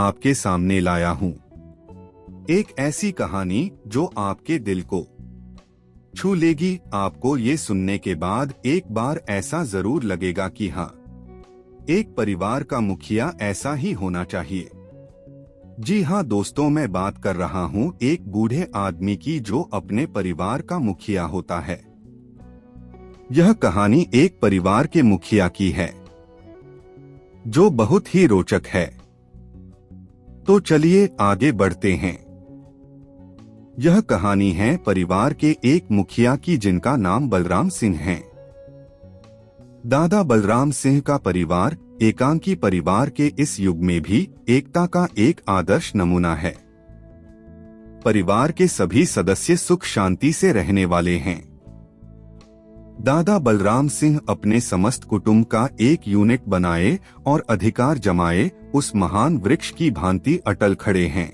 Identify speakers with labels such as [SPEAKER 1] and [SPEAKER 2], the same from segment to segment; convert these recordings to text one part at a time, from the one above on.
[SPEAKER 1] आपके सामने लाया हूँ। एक ऐसी कहानी जो आपके दिल को छू लेगी। आपको ये सुनने के बाद एक बार ऐसा जरूर लगेगा कि हाँ, एक परिवार का मुखिया ऐसा ही होना चाहिए। जी हाँ दोस्तों, मैं बात कर रहा हूँ एक बूढ़े आदमी की जो अपने परिवार का मुखिया होता है। यह कहानी एक परिवार के मुखिया की है जो बहुत ही रोचक है। तो चलिए आगे बढ़ते हैं। यह कहानी है परिवार के एक मुखिया की जिनका नाम बलराम सिंह है। दादा बलराम सिंह का परिवार एकांकी परिवार के इस युग में भी एकता का एक आदर्श नमूना है। परिवार के सभी सदस्य सुख शांति से रहने वाले हैं। दादा बलराम सिंह अपने समस्त कुटुंब का एक यूनिट बनाए और अधिकार जमाए उस महान वृक्ष की भांति अटल खड़े हैं,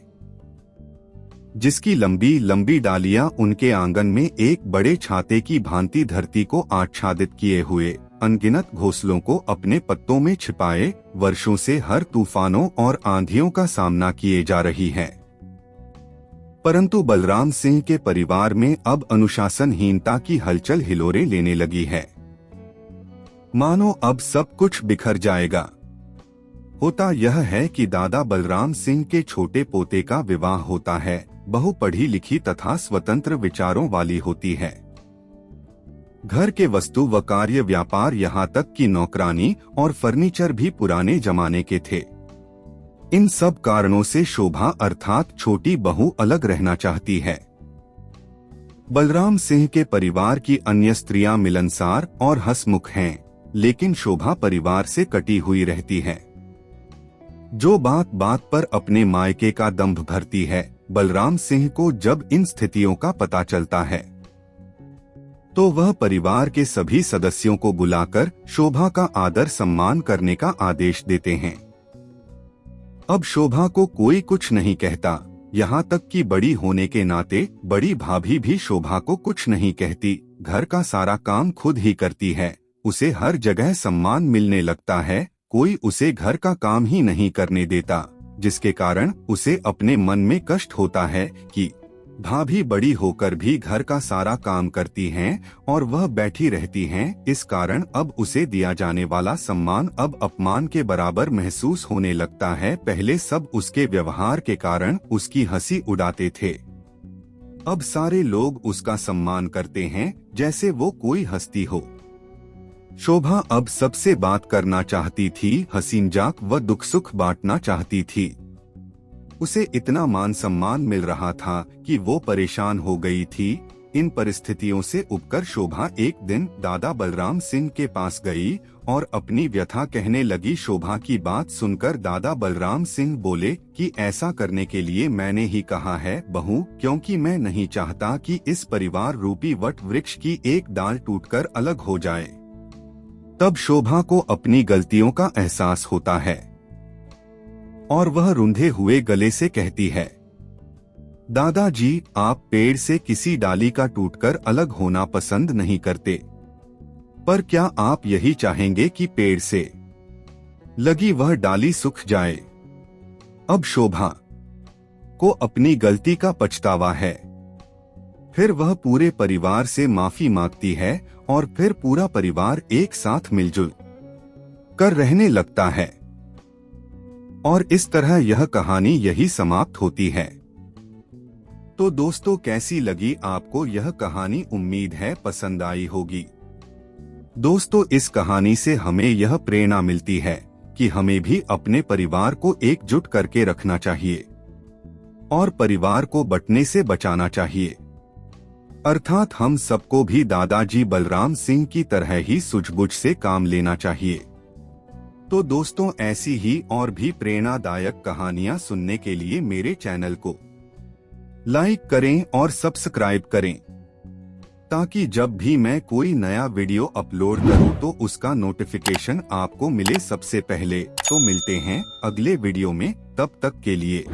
[SPEAKER 1] जिसकी लंबी लंबी डालियां उनके आंगन में एक बड़े छाते की भांति धरती को आच्छादित किए हुए अनगिनत घोंसलों को अपने पत्तों में छिपाए वर्षों से हर तूफानों और आंधियों का सामना किए जा रही है। परंतु बलराम सिंह के परिवार में अब अनुशासनहीनता की हलचल हिलोरे लेने लगी है। मानो अब सब कुछ बिखर जाएगा। होता यह है कि दादा बलराम सिंह के छोटे पोते का विवाह होता है। बहू पढ़ी लिखी तथा स्वतंत्र विचारों वाली होती है। घर के वस्तु व कार्य व्यापार यहाँ तक कि नौकरानी और फर्नीचर भी पुराने जमाने के थे। इन सब कारणों से शोभा अर्थात छोटी बहू अलग रहना चाहती है। बलराम सिंह के परिवार की अन्य स्त्रियां मिलनसार और हंसमुख हैं, लेकिन शोभा परिवार से कटी हुई रहती है, जो बात बात पर अपने मायके का दंभ भरती है। बलराम सिंह को जब इन स्थितियों का पता चलता है तो वह परिवार के सभी सदस्यों को बुलाकर शोभा का आदर सम्मान करने का आदेश देते हैं। अब शोभा को कोई कुछ नहीं कहता, यहाँ तक कि बड़ी होने के नाते बड़ी भाभी भी शोभा को कुछ नहीं कहती। घर का सारा काम खुद ही करती है। उसे हर जगह सम्मान मिलने लगता है। कोई उसे घर का काम ही नहीं करने देता, जिसके कारण उसे अपने मन में कष्ट होता है कि भाभी बड़ी होकर भी घर का सारा काम करती हैं और वह बैठी रहती हैं। इस कारण अब उसे दिया जाने वाला सम्मान अब अपमान के बराबर महसूस होने लगता है। पहले सब उसके व्यवहार के कारण उसकी हंसी उड़ाते थे, अब सारे लोग उसका सम्मान करते हैं जैसे वो कोई हस्ती हो। शोभा अब सबसे बात करना चाहती थी, हंसी मजाक व दुख सुख बांटना चाहती थी। उसे इतना मान सम्मान मिल रहा था कि वो परेशान हो गई थी। इन परिस्थितियों से उबकर शोभा एक दिन दादा बलराम सिंह के पास गई और अपनी व्यथा कहने लगी। शोभा की बात सुनकर दादा बलराम सिंह बोले कि ऐसा करने के लिए मैंने ही कहा है बहू, क्योंकि मैं नहीं चाहता कि इस परिवार रूपी वट वृक्ष की एक डाल टूटकर अलग हो जाए। तब शोभा को अपनी गलतियों का एहसास होता है और वह रूंधे हुए गले से कहती है, दादाजी, आप पेड़ से किसी डाली का टूटकर अलग होना पसंद नहीं करते, पर क्या आप यही चाहेंगे कि पेड़ से लगी वह डाली सूख जाए? अब शोभा को अपनी गलती का पछतावा है। फिर वह पूरे परिवार से माफी मांगती है और फिर पूरा परिवार एक साथ मिलजुल कर रहने लगता है। और इस तरह यह कहानी यही समाप्त होती है। तो दोस्तों, कैसी लगी आपको यह कहानी? उम्मीद है पसंद आई होगी। दोस्तों, इस कहानी से हमें यह प्रेरणा मिलती है कि हमें भी अपने परिवार को एकजुट करके रखना चाहिए और परिवार को बंटने से बचाना चाहिए। अर्थात हम सबको भी दादाजी बलराम सिंह की तरह ही सूझबूझ से काम लेना चाहिए। तो दोस्तों, ऐसी ही और भी प्रेरणादायक कहानियां सुनने के लिए मेरे चैनल को लाइक करें और सब्सक्राइब करें, ताकि जब भी मैं कोई नया वीडियो अपलोड करूं तो उसका नोटिफिकेशन आपको मिले सबसे पहले। तो मिलते हैं अगले वीडियो में, तब तक के लिए।